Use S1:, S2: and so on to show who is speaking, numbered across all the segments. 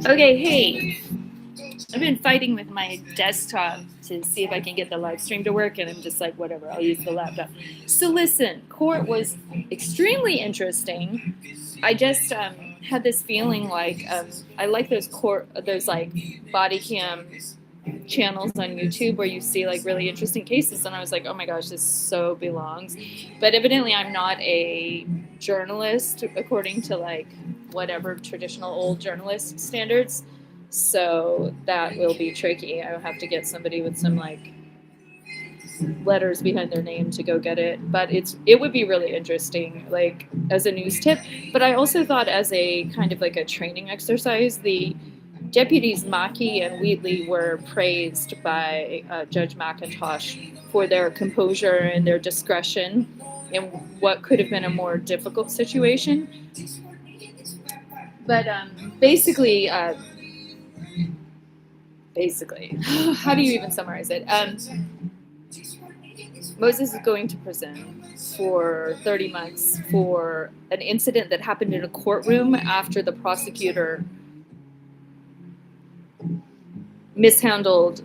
S1: Okay, hey, I've been fighting with my desktop to see if I can get the live stream to work, and I'm just like, whatever, I'll use the laptop. So listen, court was extremely interesting. I just had this feeling like I like those like body cam channels on YouTube where you see like really interesting cases, and I was like, oh my gosh, this so belongs. But evidently, I'm not a journalist according to like whatever traditional old journalist standards. So that will be tricky. I'll have to get somebody with some like letters behind their name to go get it. But it would be really interesting, like as a news tip. But I also thought as a kind of like a training exercise, the deputies Mackey and Wheatley were praised by Judge McIntosh for their composure and their discretion in what could have been a more difficult situation. But basically, how do you even summarize it? Moses is going to prison for 30 months for an incident that happened in a courtroom after the prosecutor mishandled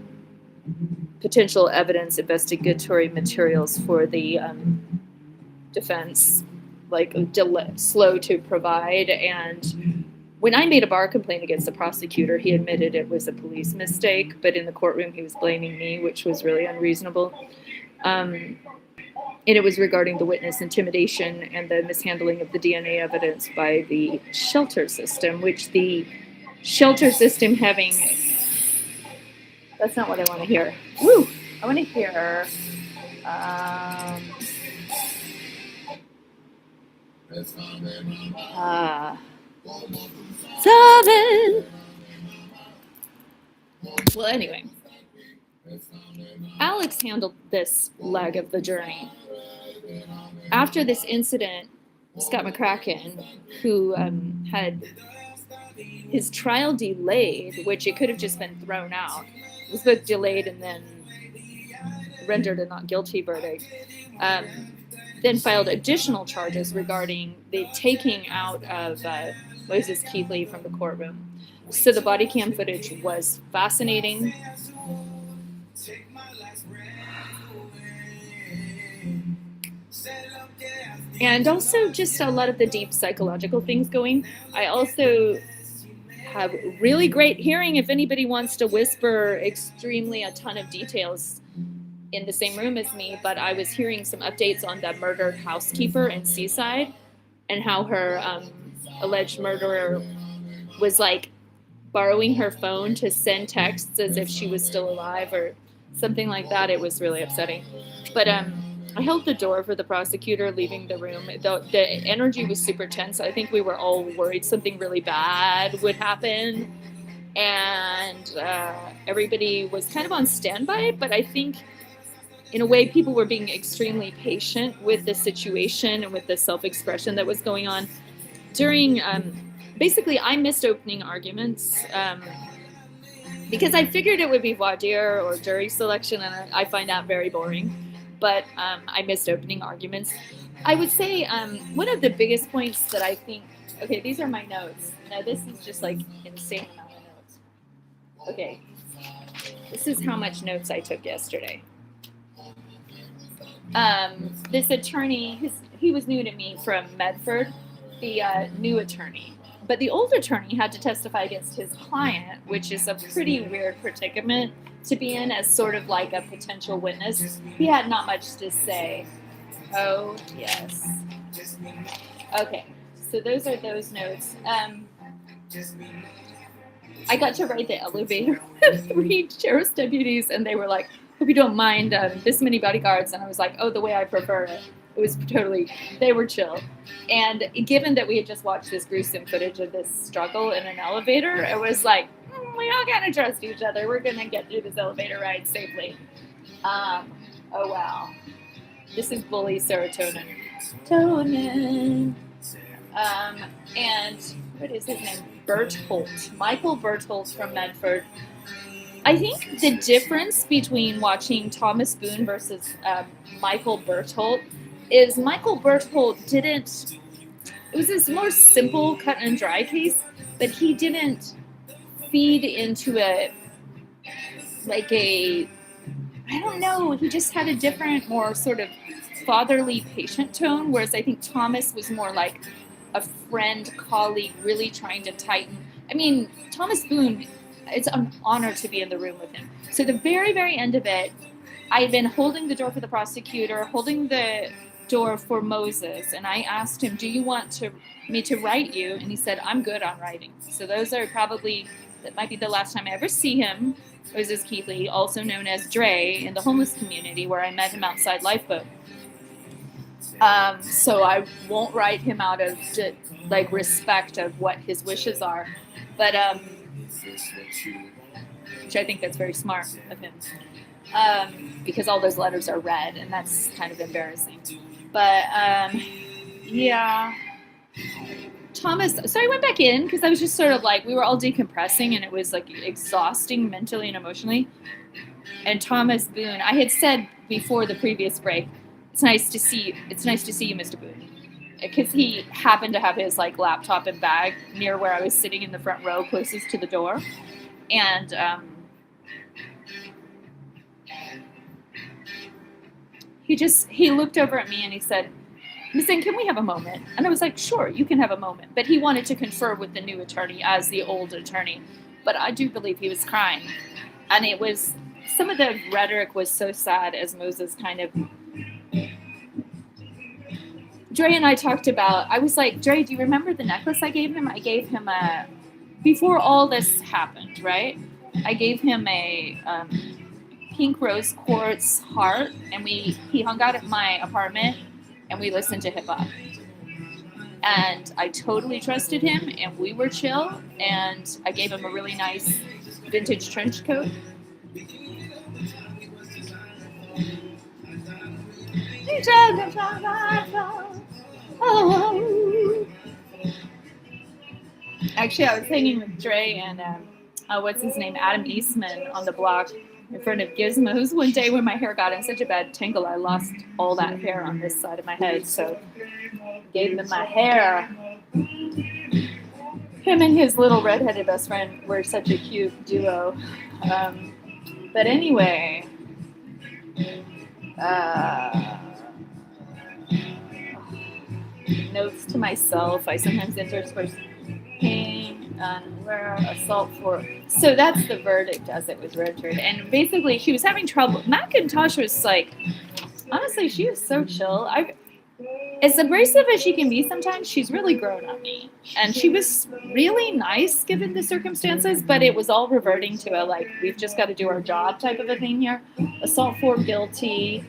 S1: potential evidence, investigatory materials for the defense, like slow to provide. And when I made a bar complaint against the prosecutor, he admitted it was a police mistake, but in the courtroom he was blaming me, which was really unreasonable. And it was regarding the witness intimidation and the mishandling of the DNA evidence by the shelter system, which the shelter system having... That's not what I want to hear. Woo! I want to hear... Seven. Well, anyway, Alex handled this leg of the journey. After this incident, Scott McCracken, who had his trial delayed, which it could have just been thrown out, it was both delayed and then rendered a not guilty verdict, then filed additional charges regarding the taking out of Moses Keithley from the courtroom. So the body cam footage was fascinating. And also just a lot of the deep psychological things going. I also have really great hearing if anybody wants to whisper extremely a ton of details in the same room as me, but I was hearing some updates on the murdered housekeeper in Seaside and how her alleged murderer was like borrowing her phone to send texts as if she was still alive or something like that. It was really upsetting. But I held the door for the prosecutor leaving the room. The energy was super tense. I think we were all worried something really bad would happen. And everybody was kind of on standby, but I think in a way people were being extremely patient with the situation and with the self-expression that was going on. During, basically, I missed opening arguments because I figured it would be voir dire or jury selection, and I find that very boring. But I missed opening arguments. I would say one of the biggest points that I think, okay, these are my notes. Now this is just like insane amount of notes. Okay, this is how much notes I took yesterday. This attorney, he was new to me from Medford, the new attorney. But the old attorney had to testify against his client, which is a pretty weird predicament to be in as sort of like a potential witness. He had not much to say. Oh, yes. Okay, so those are those notes. I got to ride the elevator with 3 sheriff's deputies, and they were like, hope you don't mind this many bodyguards. And I was like, oh, the way I prefer it. It was totally, they were chill. And given that we had just watched this gruesome footage of this struggle in an elevator, it was like, we all gotta trust each other. We're gonna get through this elevator ride safely. Oh, wow. This is bully serotonin. And what is his name? Bertholt. Michael Bertholt from Medford. I think the difference between watching Thomas Boone versus Michael Bertholt is Michael Bertholt didn't... It was this more simple cut and dry case, but he didn't feed into I don't know, he just had a different, more sort of fatherly, patient tone, whereas I think Thomas was more like a friend, colleague, really trying to tighten. I mean, Thomas Boone, it's an honor to be in the room with him. So the very, very end of it, I had been holding the door for the prosecutor, holding the door for Moses, and I asked him, do you want me to write you? And he said, I'm good on writing. So those are probably, that might be the last time I ever see him. Moses Keithley, also known as Dre, in the homeless community where I met him outside Lifeboat. So I won't write him out of respect of what his wishes are, but which I think that's very smart of him, because all those letters are read, and that's kind of embarrassing. But yeah, Thomas. So I went back in because I was just sort of like, we were all decompressing, and it was like exhausting mentally and emotionally. And Thomas Boone, I had said before the previous break, it's nice to see you, Mr. Boone, because he happened to have his like laptop and bag near where I was sitting in the front row closest to the door, and he looked over at me and he said, Miss N, can we have a moment? And I was like, sure, you can have a moment. But he wanted to confer with the new attorney as the old attorney. But I do believe he was crying. And it was, some of the rhetoric was so sad as Moses kind of, Dre and I talked about, I was like, Dre, do you remember the necklace I gave him? I gave him before all this happened, right? I gave him a pink rose quartz heart, and he hung out at my apartment, and we listened to hip hop. And I totally trusted him, and we were chill, and I gave him a really nice vintage trench coat. Actually, I was hanging with Dre and what's his name, Adam Eastman, on the block in front of Gizmos one day when my hair got in such a bad tangle. I lost all that hair on this side of my head, so gave him my hair. Him and his little redheaded best friend were such a cute duo. But anyway, notes to myself. I sometimes intersperse pain, where assault for. So that's the verdict as it was rendered. And basically, she was having trouble. McIntosh was like, honestly, she was so chill. As abrasive as she can be sometimes, she's really grown on me. And she was really nice given the circumstances, but it was all reverting to a, like, we've just got to do our job type of a thing here. Assault for guilty.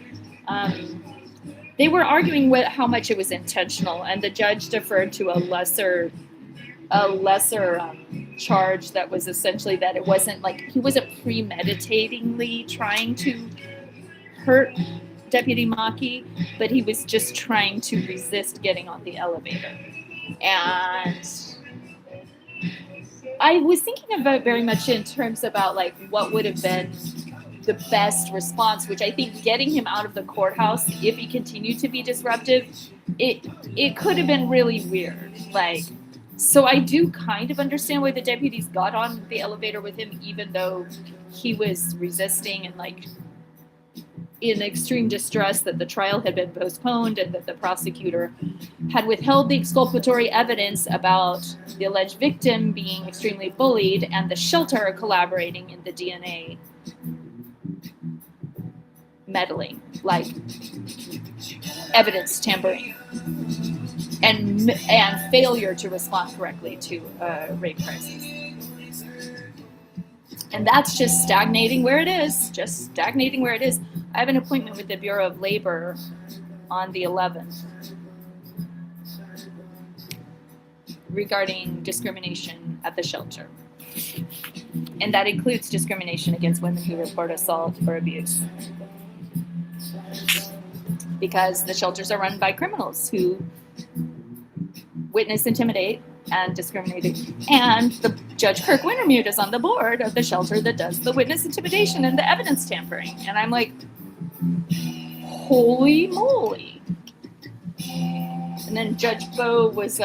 S1: They were arguing how much it was intentional, and the judge deferred to a lesser charge that was essentially that it wasn't like he wasn't premeditatingly trying to hurt Deputy Maki, but he was just trying to resist getting on the elevator. And I was thinking about very much in terms about like what would have been the best response, which I think getting him out of the courthouse, if he continued to be disruptive, it could have been really weird. Like, so I do kind of understand why the deputies got on the elevator with him, even though he was resisting and like in extreme distress that the trial had been postponed and that the prosecutor had withheld the exculpatory evidence about the alleged victim being extremely bullied and the shelter collaborating in the DNA meddling, like evidence tampering and failure to respond correctly to a rape crisis. And that's just stagnating where it is, I have an appointment with the Bureau of Labor on the 11th regarding discrimination at the shelter. And that includes discrimination against women who report assault or abuse. Because the shelters are run by criminals who witness, intimidate, and discriminate. And the Judge Kirk Wintermute is on the board of the shelter that does the witness intimidation and the evidence tampering. And I'm like, holy moly. And then Judge Bowe was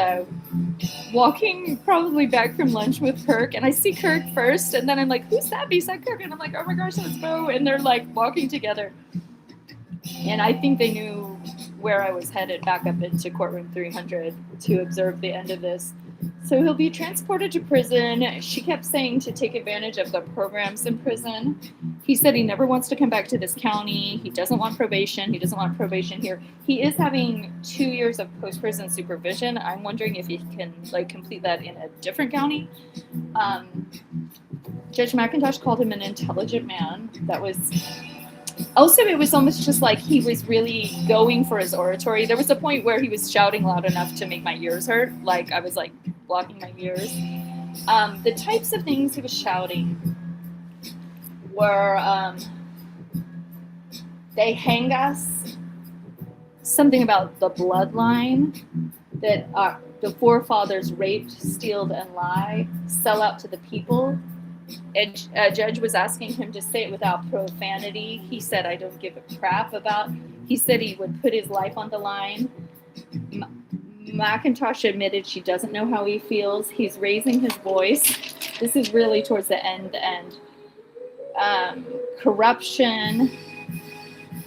S1: walking probably back from lunch with Kirk, and I see Kirk first, and then I'm like, who's that beside Kirk? And I'm like, oh my gosh, that's Bo. And they're like walking together. And I think they knew where I was headed back up into courtroom 300 to observe the end of this. So he'll be transported to prison. She kept saying to take advantage of the programs in prison. He said he never wants to come back to this county. He doesn't want probation. He doesn't want probation here. He is having 2 years of post-prison supervision. I'm wondering if he can complete that in a different county. Judge McIntosh called him an intelligent man. That was... Also, it was almost just like he was really going for his oratory. There was a point where he was shouting loud enough to make my ears hurt. Like, I was, blocking my ears. The types of things he was shouting were, they hang us, something about the bloodline, that the forefathers raped, stealed, and lie, sell out to the people. A judge was asking him to say it without profanity. He said, I don't give a crap about. He said he would put his life on the line. McIntosh admitted she doesn't know how he feels. He's raising his voice. This is really towards the end. Corruption.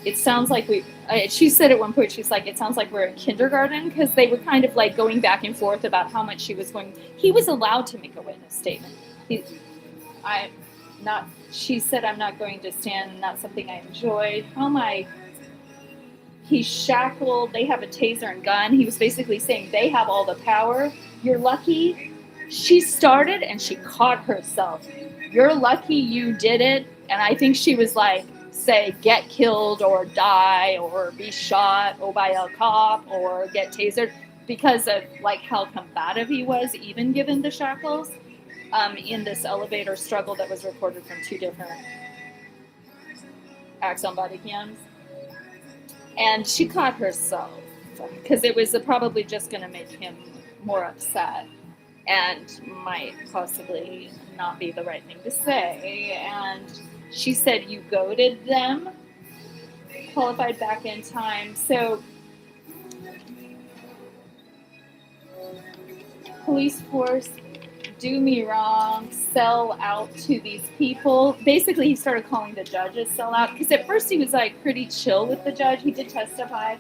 S1: It sounds like she said at one point, she's like, it sounds like we're in kindergarten, because they were kind of going back and forth about how much she was going. He was allowed to make a witness statement. She said, I'm not going to stand, not something I enjoyed. He's shackled, they have a taser and gun. He was basically saying they have all the power. You're lucky. She started and she caught herself. You're lucky you did it. And I think she was say, get killed or die or be shot or by a cop or get tasered, because of how combative he was, even given the shackles. In this elevator struggle that was recorded from 2 different Axon body cams. And she caught herself, because it was probably just going to make him more upset and might possibly not be the right thing to say. And she said, you goaded them, qualified back in time. So police force, do me wrong, sell out to these people. Basically, he started calling the judges sell out, because at first he was pretty chill with the judge. He did testify.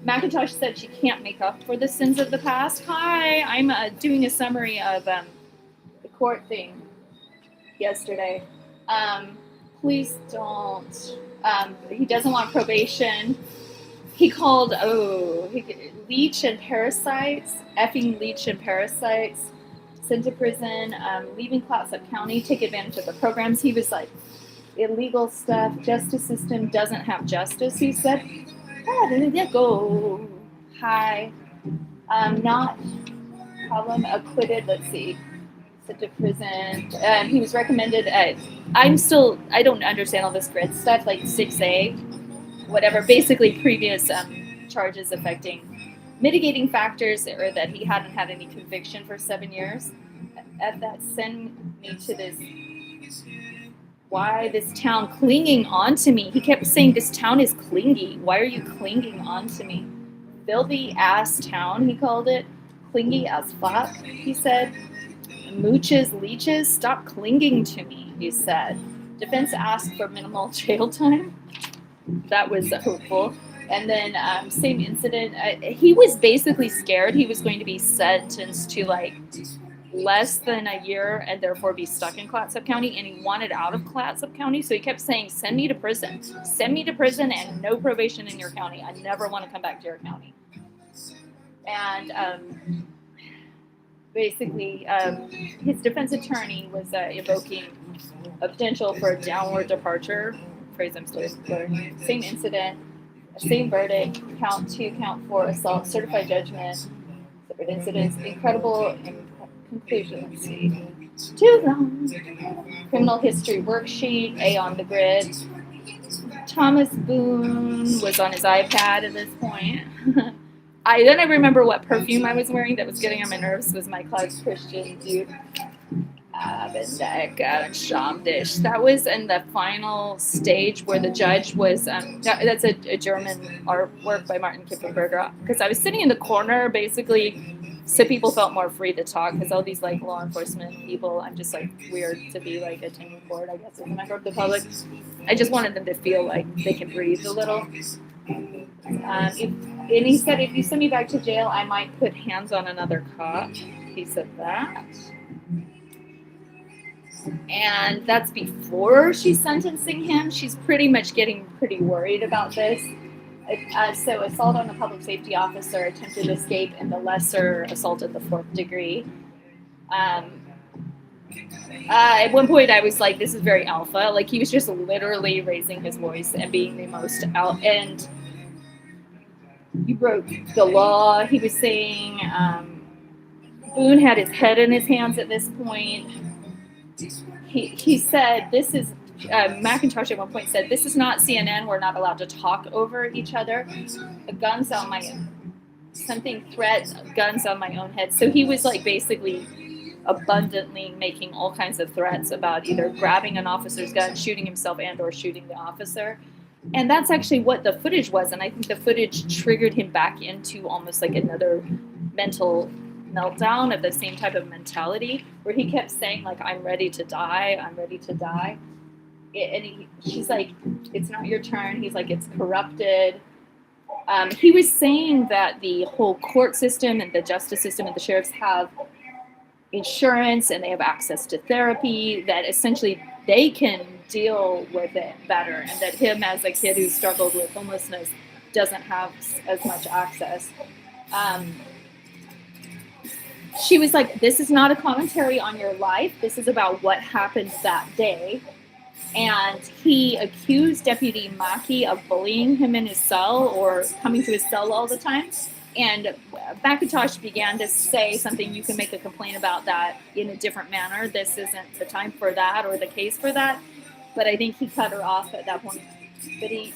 S1: McIntosh said she can't make up for the sins of the past. Hi, I'm doing a summary of the court thing yesterday. Please don't. He doesn't want probation. He called, leech and parasites, effing leech and parasites. Sent to prison, leaving Clatsop County, take advantage of the programs. He was illegal stuff, justice system doesn't have justice, he said. Go. Hi. Not problem, acquitted, let's see. Sent to prison. He was recommended, I don't understand all this grid stuff, 6A, whatever, basically previous charges affecting mitigating factors, or that he hadn't had any conviction for 7 years. At that, send me to this. Why this town clinging on to me? He kept saying, this town is clingy. Why are you clinging on to me? Filthy ass town, he called it. Clingy as fuck, he said. Mooches, leeches, stop clinging to me, he said. Defense asked for minimal jail time. That was hopeful. And then same incident, he was basically scared he was going to be sentenced to less than a year and therefore be stuck in Clatsop County, and he wanted out of Clatsop County, so he kept saying, send me to prison and no probation in your county. I never want to come back to your county. And basically his defense attorney was evoking a potential for a downward departure, phrase I'm still learning. Same incident, same verdict, count 2, count 4, assault, certified judgment, separate incidents, incredible conclusion. Let's see. Too long. Criminal history worksheet, A on the grid. Thomas Boone was on his iPad at this point. I remember what perfume I was wearing that was getting on my nerves. Was my Clouds Christian dude. That was in the final stage where the judge was, that's a German artwork by Martin Kippenberger, because I was sitting in the corner basically So people felt more free to talk because all these like law enforcement people, I'm just like weird to be like attending court, I guess, as a member of the public. I just wanted them to feel like they can breathe a little. And he said, if you send me back to jail, I might put hands on another cop. He said that. And that's before she's sentencing him. She's pretty much getting pretty worried about this. So assault on a public safety officer, attempted escape, and the lesser assault at the 4th degree. At one point I was like, this is very alpha. Like, he was just literally raising his voice and being the most out. And he broke the law. He was saying Boone had his head in his hands at this point. He said, this is, McIntosh at one point said, this is not CNN. We're not allowed to talk over each other. Guns on my, something threat, guns on my own head. So he was like basically abundantly making all kinds of threats about either grabbing an officer's gun, shooting himself, and or shooting the officer. And that's actually what the footage was. And I think the footage triggered him back into almost like another mental meltdown of the same type of mentality where he kept saying, like, I'm ready to die. I'm ready to die. And she's like, it's not your turn. He's like, it's corrupted. He was saying that the whole court system and the justice system and the sheriffs have insurance and they have access to therapy, that essentially they can deal with it better, and that him as a kid who struggled with homelessness doesn't have as much access. She was like, this is not a commentary on your life. This is about what happened that day. And he accused Deputy Mackey of bullying him in his cell or coming to his cell all the time. And McIntosh began to say something, you can make a complaint about that in a different manner. This isn't the time for that or the case for that. But I think he cut her off at that point. But he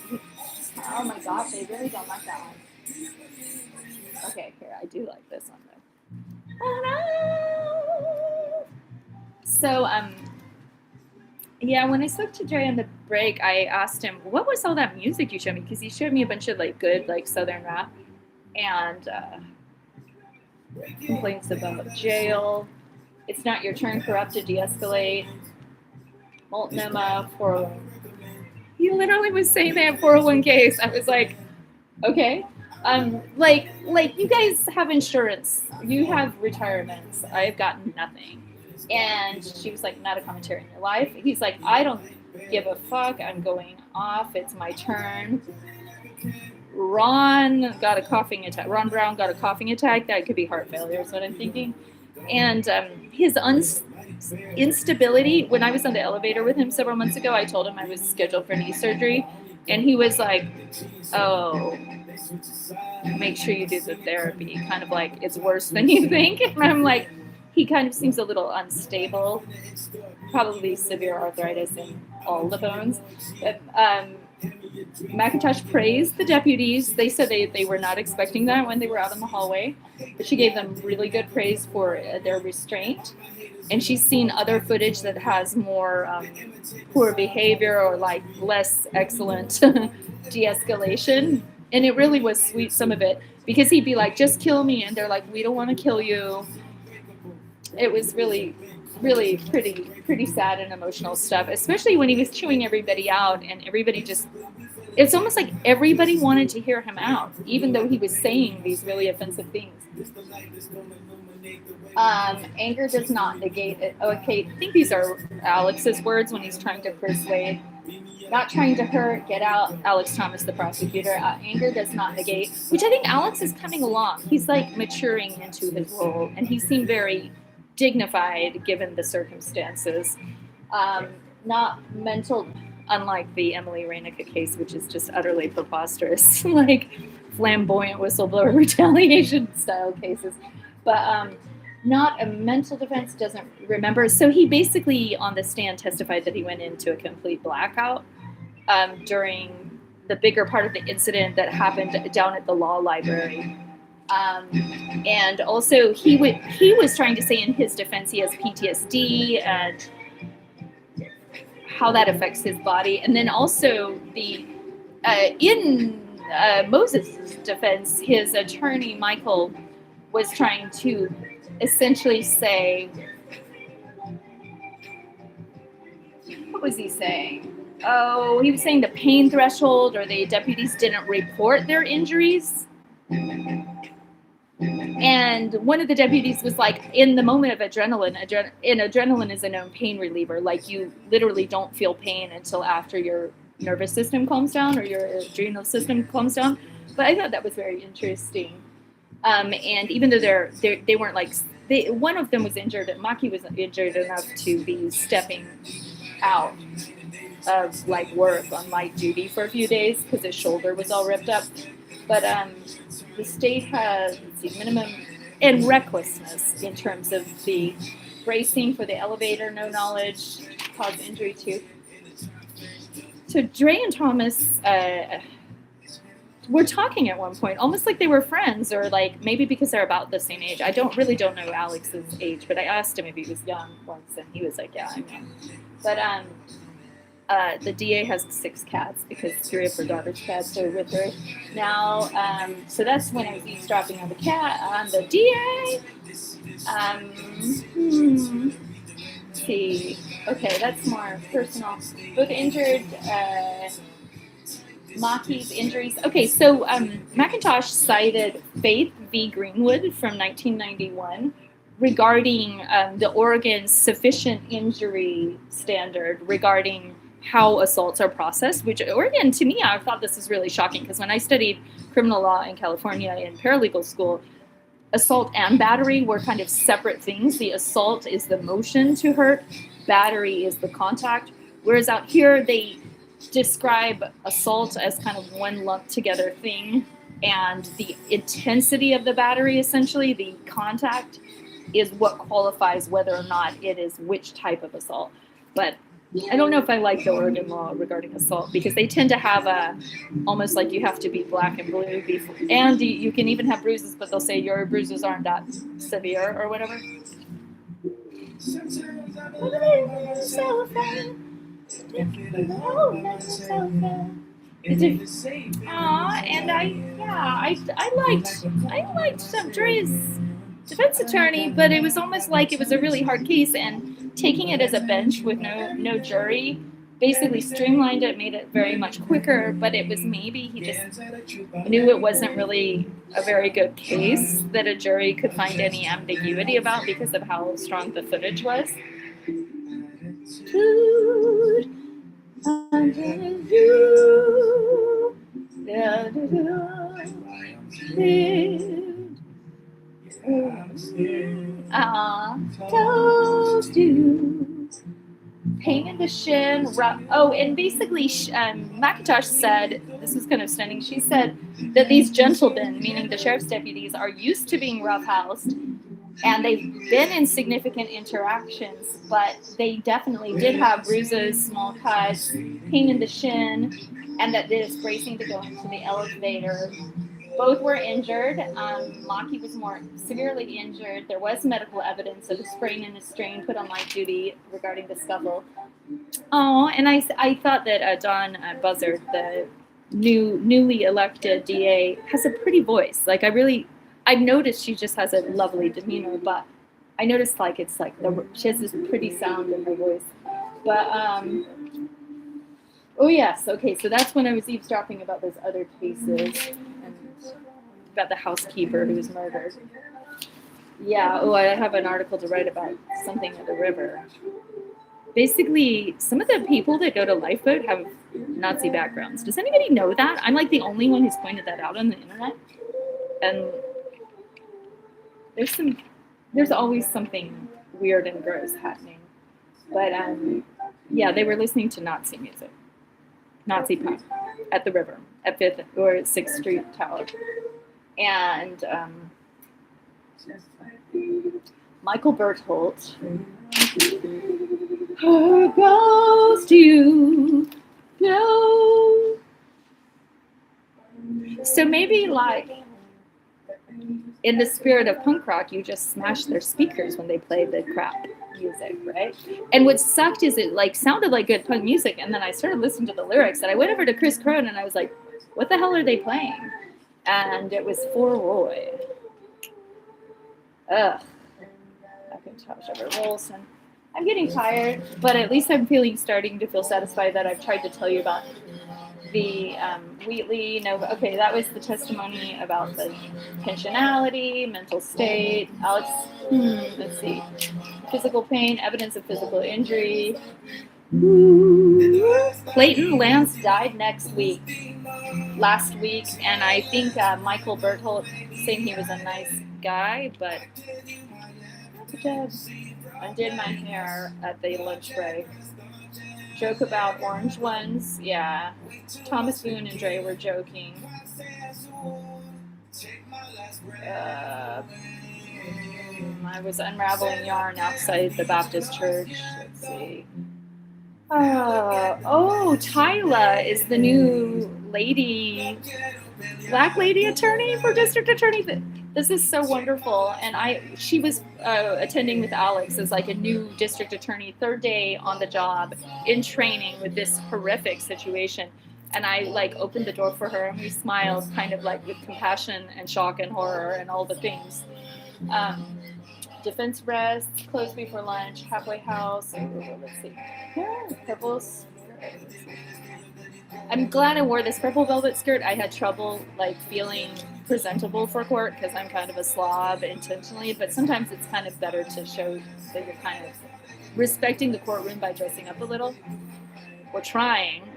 S1: oh my gosh, I really don't like that one. Okay, here, I do like this one though. So, yeah, when I spoke to Dre on the break, I asked him, what was all that music you showed me? Because he showed me a bunch of like good like Southern rap. And complaints about jail, it's not your turn, corrupted, de-escalate, Multnomah, 401. He literally was saying that 401ks. I was like, okay. Like you guys have insurance, you have retirements, I've gotten nothing. And she was like, not a commentary on your life. He's like, I don't give a fuck, I'm going off, it's my turn. Ron Brown got a coughing attack. That could be heart failure is what I'm thinking. And his instability, when I was on the elevator with him several months ago, I told him I was scheduled for knee surgery. And he was like, oh, make sure you do the therapy. Kind of like, it's worse than you think. And I'm like, he kind of seems a little unstable. Probably severe arthritis in all the bones. But, McIntosh praised the deputies. They said they were not expecting that when they were out in the hallway, but she gave them really good praise for their restraint. And she's seen other footage that has more poor behavior or like less excellent de-escalation. And it really was sweet, some of it, because he'd be like, just kill me. And they're like, we don't want to kill you. It was really pretty sad and emotional stuff, especially when he was chewing everybody out and everybody just, it's almost like everybody wanted to hear him out, even though he was saying these really offensive things. Anger does not negate it. Okay, I think these are Alex's words when he's trying to persuade, not trying to hurt, get out. Alex Thomas, the prosecutor. Anger does not negate, which I think Alex is coming along. He's like maturing into his role, and he seemed very dignified given the circumstances. Not mental, unlike the Emily Rainica case, which is just utterly preposterous, like flamboyant whistleblower retaliation style cases. But not a mental defense, doesn't remember. So he basically on the stand testified that he went into a complete blackout during the bigger part of the incident that happened down at the law library. And also he was trying to say in his defense he has PTSD and how that affects his body. And then also in Moses' defense, his attorney, Michael, was trying to essentially say, what was he saying? Oh, he was saying the pain threshold, or the deputies didn't report their injuries. And one of the deputies was like, in the moment of adrenaline, adrenaline is a known pain reliever. Like, you literally don't feel pain until after your nervous system calms down or your adrenal system calms down. But I thought that was very interesting. And even though they weren't like, one of them was injured, and Maki was injured enough to be stepping out of like work on light duty for a few days because his shoulder was all ripped up. But the state has minimum and recklessness in terms of the bracing for the elevator, no knowledge, caused injury too. So Dre and Thomas were talking at one point, almost like they were friends, or like maybe because they're about the same age. I don't know Alex's age, but I asked him if he was young once, and he was like, "Yeah, I'm young." But the DA has 6 cats because 3 of her daughter's cats are with her now. So that's when I was eavesdropping on the DA. Let's see. Okay, that's more personal. Both injured. Maki's injuries. Okay, so McIntosh cited Faith v. Greenwood from 1991 regarding the Oregon's sufficient injury standard regarding how assaults are processed, which Oregon, to me, I thought this was really shocking because when I studied criminal law in California in paralegal school, assault and battery were kind of separate things. The assault is the motion to hurt, battery is the contact, whereas out here they describe assault as kind of one lumped together thing, and the intensity of the battery, essentially the contact, is what qualifies whether or not it is which type of assault. But I don't know if I like the Oregon law regarding assault because they tend to have almost like you have to be black and blue before, and you can even have bruises, but they'll say your bruises aren't that severe or whatever. And I liked Dre's defense attorney, but it was almost like it was a really hard case, and taking it as a bench with no jury basically streamlined it, made it very much quicker. But it was maybe he just knew it wasn't really a very good case that a jury could find any ambiguity about because of how strong the footage was. Toast you. Pain in the shin. And basically, McIntosh said, this was kind of stunning, she said that these gentlemen, meaning the sheriff's deputies, are used to being roughhoused, and they've been in significant interactions, but they definitely did have bruises, small cuts, pain in the shin, and that this bracing to go into the elevator. Both were injured. Maki was more severely injured. There was medical evidence of a sprain and a strain put on light duty regarding the scuffle. Oh, and I thought that Dawn Buzzard, the newly elected DA, has a pretty voice. Like I've noticed she just has a lovely demeanor, but I noticed like it's like she has this pretty sound in her voice. But oh yes, okay. So that's when I was eavesdropping about those other cases. About the housekeeper who was murdered. Yeah, I have an article to write about something at the river. Basically, some of the people that go to Lifeboat have Nazi backgrounds. Does anybody know that? I'm like the only one who's pointed that out on the internet. And there's always something weird and gross happening. But yeah, they were listening to Nazi music. Nazi punk at the river, at 5th or 6th Street Tower. And Michael Bertholdt goes to know. So maybe like in the spirit of punk rock, you just smash their speakers when they play the crap music, right? And what sucked is it like sounded like good punk music, and then I started listening to the lyrics, and I went over to Chris Crone and I was like, what the hell are they playing? And it was For Roy. Ugh. Macintosh ever rolls, and I'm getting tired, but at least I'm starting to feel satisfied that I've tried to tell you about the Wheatley Nova. Okay, that was the testimony about the intentionality, mental state. Alex, let's see, physical pain, evidence of physical injury. Clayton Lance died last week, and I think Michael Berthold saying he was a nice guy, but undid my hair at the lunch break. Joke about orange ones, yeah. Thomas Boone and Dre were joking. I was unraveling yarn outside the Baptist church. Let's see. Tyla is the new black lady attorney for district attorney. This is so wonderful. And she was attending with Alex as like a new district attorney, third day on the job in training with this horrific situation. And I like opened the door for her and we smiled kind of like with compassion and shock and horror and all the things. Defense rest, closed before lunch, halfway house. Let's see. Purples. I'm glad I wore this purple velvet skirt. I had trouble like feeling presentable for court because I'm kind of a slob intentionally, but sometimes it's kind of better to show that you're kind of respecting the courtroom by dressing up a little. Or trying.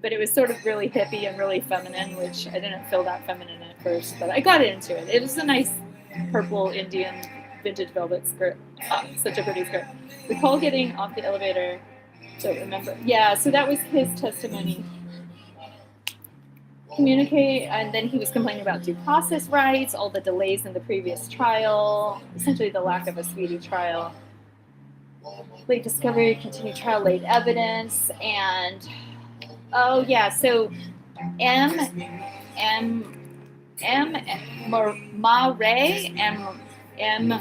S1: But it was sort of really hippie and really feminine, which I didn't feel that feminine at first, but I got into it. It was a nice purple Indian vintage velvet skirt. Such a pretty skirt. Recall getting off the elevator. Don't remember. Yeah, so that was his testimony. Communicate, and then he was complaining about due process rights, all the delays in the previous trial, essentially the lack of a speedy trial. Late discovery, continued trial, late evidence, and so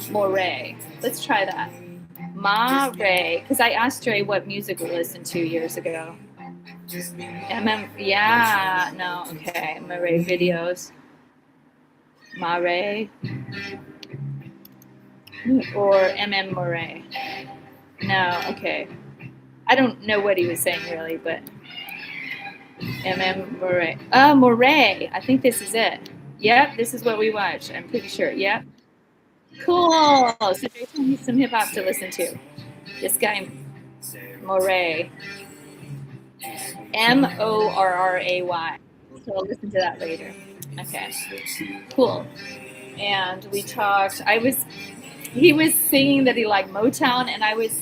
S1: Moray. Let's try that. Ma Ray, because I asked Dre what music we listened to years ago. Moray videos. Ma Ray. Or Moray. No, okay. I don't know what he was saying really, but Moray. Moray. I think this is it. Yep, this is what we watched. I'm pretty sure. Yep. Cool. So Dre told me some hip hop to listen to. This guy, Moray. Morray. So I'll listen to that later. Okay. Cool. And we talked. He was saying that he liked Motown, and I was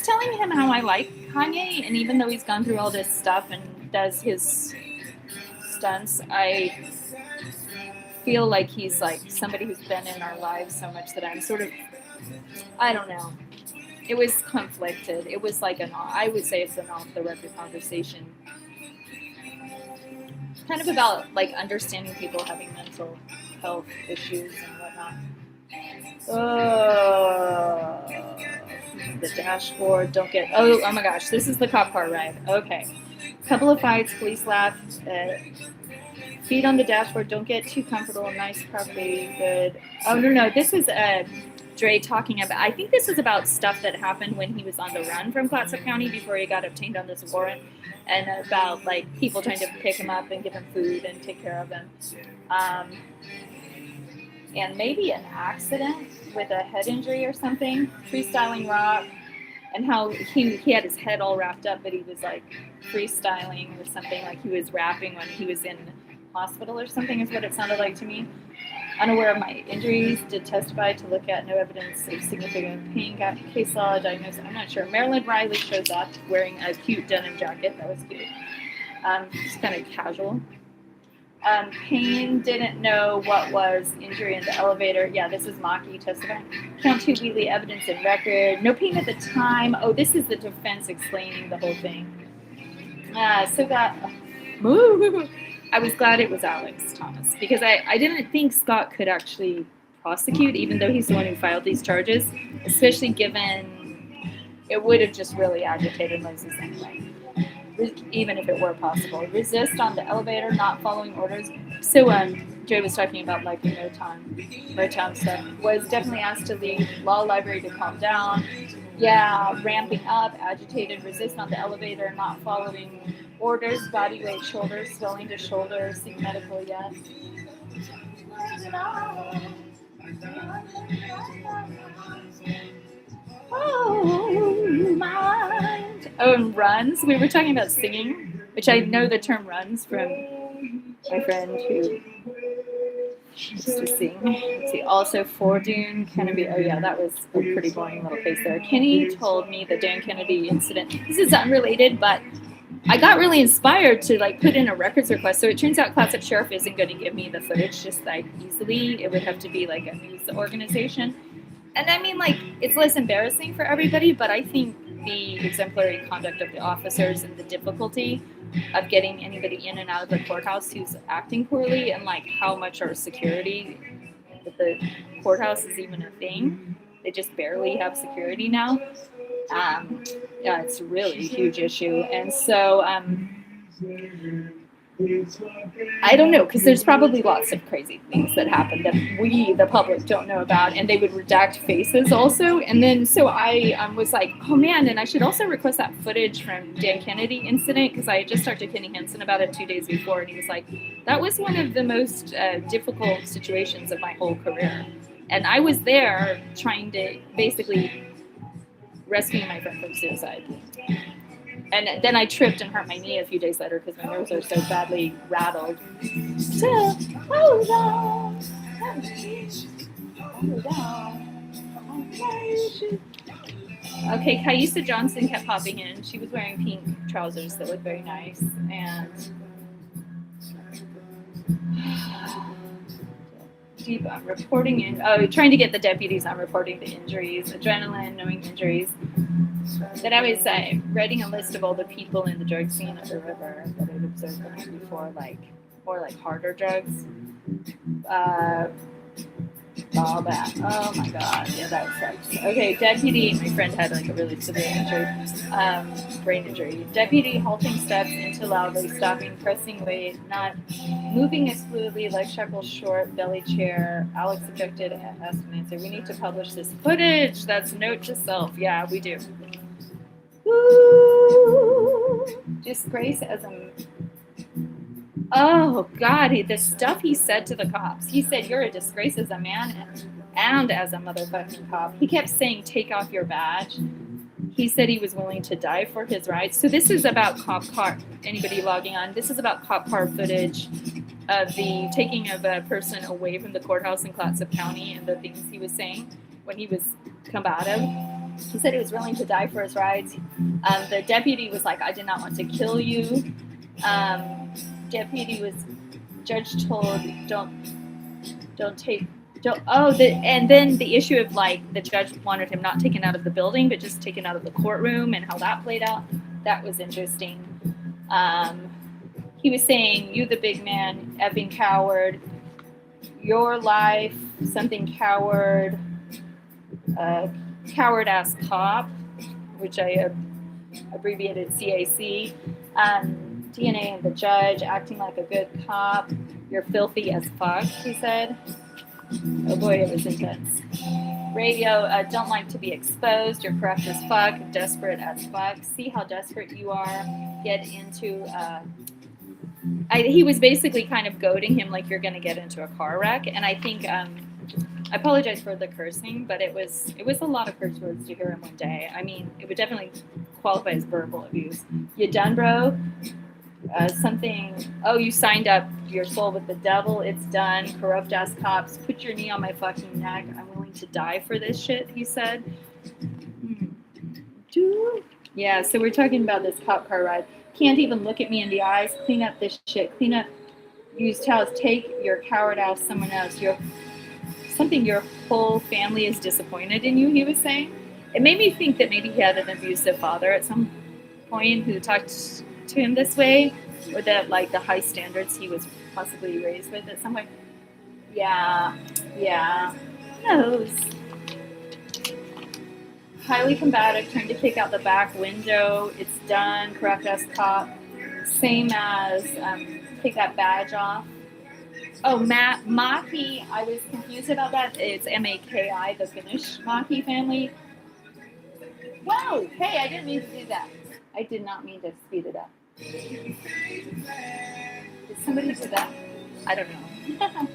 S1: telling him how I like Kanye, and even though he's gone through all this stuff and does his stunts, I feel like he's like somebody who's been in our lives so much that I'm sort of, I don't know. It was conflicted. It was like I would say it's an off-the-record conversation. Kind of about like understanding people having mental health issues and whatnot. The dashboard, oh my gosh, this is the cop car ride. Okay. Couple of fights, police laugh. Feet on the dashboard, don't get too comfortable. Nice property, good. Oh, no, this is Dre talking about, I think this is about stuff that happened when he was on the run from Clatsop County before he got obtained on this warrant, and about like people trying to pick him up and give him food and take care of him. And maybe an accident with a head injury or something, freestyling rock, and how he had his head all wrapped up, but he was like freestyling or something, like he was rapping when he was in hospital or something is what it sounded like to me. Unaware of my injuries, did testify to look at no evidence of significant pain, got case law diagnosis, I'm not sure. Marilyn Riley shows up wearing a cute denim jacket, that was cute. Just kind of casual. Pain, didn't know what was injury in the elevator. Yeah, this is Maki testifying. Count 2 Wheatley evidence and record. No pain at the time. Oh, this is the defense explaining the whole thing. I was glad it was Alex Thomas because I didn't think Scott could actually prosecute, even though he's the one who filed these charges, especially given it would have just really agitated Moses anyway. Even if it were possible. Resist on the elevator, not following orders. So Joe was talking about like the Motown stuff, was definitely asked to leave. Law library to calm down. Yeah, ramping up, agitated, resist on the elevator, not following orders, body weight, shoulders, swelling to shoulders, seek medical, yes. Oh, mind. Oh, and runs. We were talking about singing, which I know the term runs from my friend who used to sing. Let's see, also Fordoon Kennedy. Oh yeah, that was a pretty boring little face there. Kenny told me the Dan Kennedy incident. This is unrelated, but I got really inspired to like put in a records request. So it turns out Classic Sheriff isn't going to give me the footage just like easily. It would have to be like a news organization. And I mean, like, it's less embarrassing for everybody, but I think the exemplary conduct of the officers and the difficulty of getting anybody in and out of the courthouse who's acting poorly, and like how much our security at the courthouse is even a thing. They just barely have security now. Yeah, it's really a huge issue. And so I don't know, because there's probably lots of crazy things that happen that we, the public, don't know about, and they would redact faces also. And then so I was like, oh man, and I should also request that footage from Dan Kennedy incident, because I had just talked to Kenny Henson about it 2 days before, and he was like, that was one of the most difficult situations of my whole career. And I was there trying to basically rescue my friend from suicide. And then I tripped and hurt my knee a few days later because my nerves are so badly rattled. So, hold on. Okay, Kaisa Johnson kept popping in. She was wearing pink trousers that looked very nice. And deep reporting in. Oh, trying to get the deputies on reporting the injuries. Adrenaline, knowing injuries. Then I was writing a list of all the people in the drug scene of the river that I'd observed the night before, like more like harder drugs. All that. Oh my god, yeah, that sucks. Okay, deputy. My friend had like a really severe injury, brain injury. Deputy halting steps into loudly, stopping, pressing weight, not moving as fluidly, leg shackles short, belly chair. Alex objected and asked an answer. We need to publish this footage. That's note to self. Yeah, we do. Woo! Disgrace as a... Oh, God, the stuff he said to the cops. He said, you're a disgrace as a man and as a motherfucking cop. He kept saying, take off your badge. He said he was willing to die for his rights. So this is about cop car, anybody logging on, this is about cop car footage of the taking of a person away from the courthouse in Clatsop County and the things he was saying when he was combative. He said he was willing to die for his rights. The deputy was like, I did not want to kill you. Judge told, and then the issue of like the judge wanted him not taken out of the building, but just taken out of the courtroom, and how that played out. That was interesting. He was saying, you the big man, effing coward, your life, something coward, coward ass cop, which I abbreviated CAC. DNA and the judge, acting like a good cop. You're filthy as fuck, he said. Oh boy, it was intense. Radio, don't like to be exposed. You're corrupt as fuck, desperate as fuck. See how desperate you are. Get into... he was basically kind of goading him like you're going to get into a car wreck. And I think... I apologize for the cursing, but it was a lot of curse words to hear in one day. I mean, it would definitely qualify as verbal abuse. You done, bro? You signed up your soul with the devil, it's done. Corrupt ass cops, put your knee on my fucking neck. I'm willing to die for this shit, he said. Yeah, so we're talking about this cop car ride. Can't even look at me in the eyes. Clean up this shit. Clean up. Use towels. Take your coward ass someone else. Your whole family is disappointed in you, he was saying. It made me think that maybe he had an abusive father at some point who talked to him this way, or that like the high standards he was possibly raised with at some point. Yeah, who knows? Highly combative, trying to kick out the back window. It's done. Correct ass cop. Same as take that badge off. Oh, Maki. I was confused about that. It's Maki, the Finnish Maki family. Whoa! Hey, I didn't mean to do that. I did not mean to speed it up. Did somebody do that? I don't know.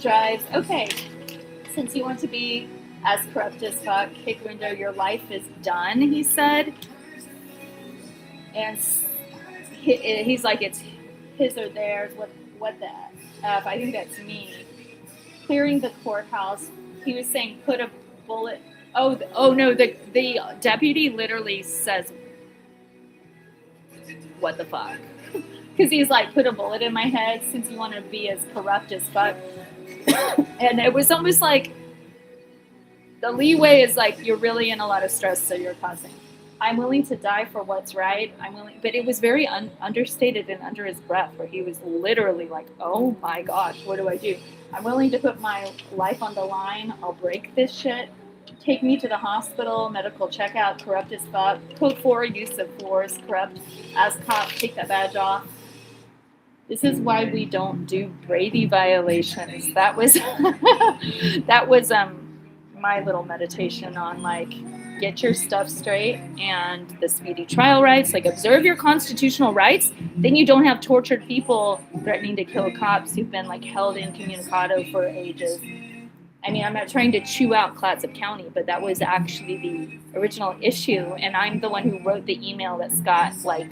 S1: Drives. Okay. Since you want to be as corrupt as fuck, kick window, your life is done, he said. And he's like, it's his or theirs. What the F? I think that's me. Clearing the courthouse. He was saying, put a bullet. Oh no, the deputy literally says, what the fuck? Because he's like, put a bullet in my head since you want to be as corrupt as fuck. And it was almost like, the leeway is like, you're really in a lot of stress, so you're causing. I'm willing to die for what's right. I'm willing, but it was very understated and under his breath, where he was literally like, "Oh my gosh, what do I do? I'm willing to put my life on the line. I'll break this shit. Take me to the hospital, medical checkout. Corrupt as fuck. Code 4, use of force. Corrupt as cop. Take that badge off." This is why we don't do Brady violations. That was my little meditation on, like, get your stuff straight, and the speedy trial rights, like, observe your constitutional rights. Then you don't have tortured people threatening to kill cops who've been, like, held incommunicado for ages. I mean, I'm not trying to chew out Clatsop County, but that was actually the original issue, and I'm the one who wrote the email that Scott, like,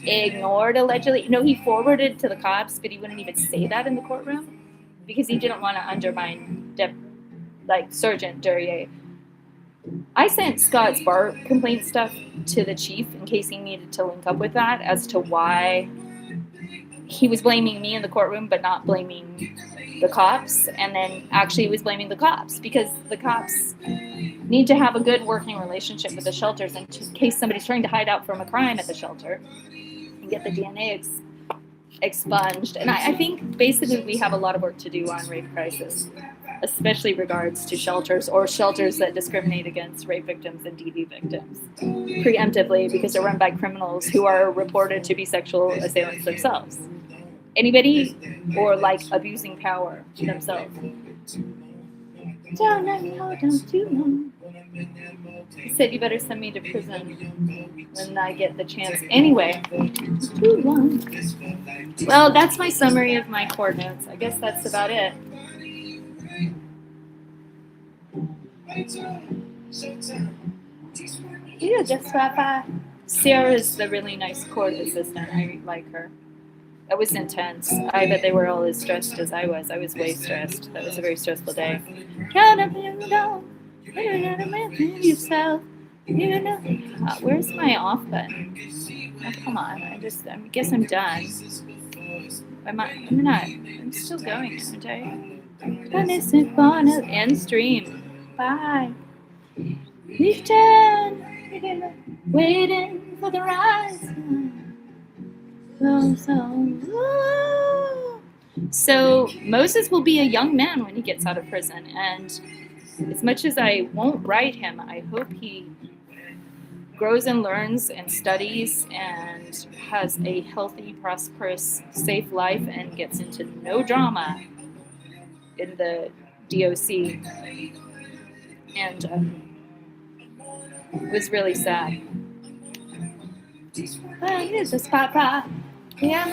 S1: ignored, allegedly. No, he forwarded to the cops, but he wouldn't even say that in the courtroom because he didn't want to undermine Sergeant Duryea. I sent Scott's bar complaint stuff to the chief in case he needed to link up with that as to why he was blaming me in the courtroom but not blaming the cops, and then actually was blaming the cops because the cops need to have a good working relationship with the shelters in case somebody's trying to hide out from a crime at the shelter and get the DNA expunged. And I think basically we have a lot of work to do on rape crisis, especially regards to shelters or shelters that discriminate against rape victims and DV victims preemptively because they're run by criminals who are reported to be sexual assailants themselves. Anybody or like abusing power themselves. Don't let me hold on too long. He said you better send me to prison when I get the chance. Anyway, too long. Well, that's my summary of my court notes. I guess that's about it. Yeah, just Papa. Sarah's the really nice court assistant. I like her. That was intense. I bet they were all as stressed as I was. I was way stressed. That was a very stressful day. Yourself. Where's my off button? Oh, come on. I guess I'm done. I'm not. I'm still going, aren't I? End stream. Bye. Waiting for the rise. So Moses will be a young man when he gets out of prison, and as much as I won't write him, I hope he grows and learns and studies and has a healthy, prosperous, safe life and gets into no drama in the DOC. And it was really sad. This is Papa. Yeah,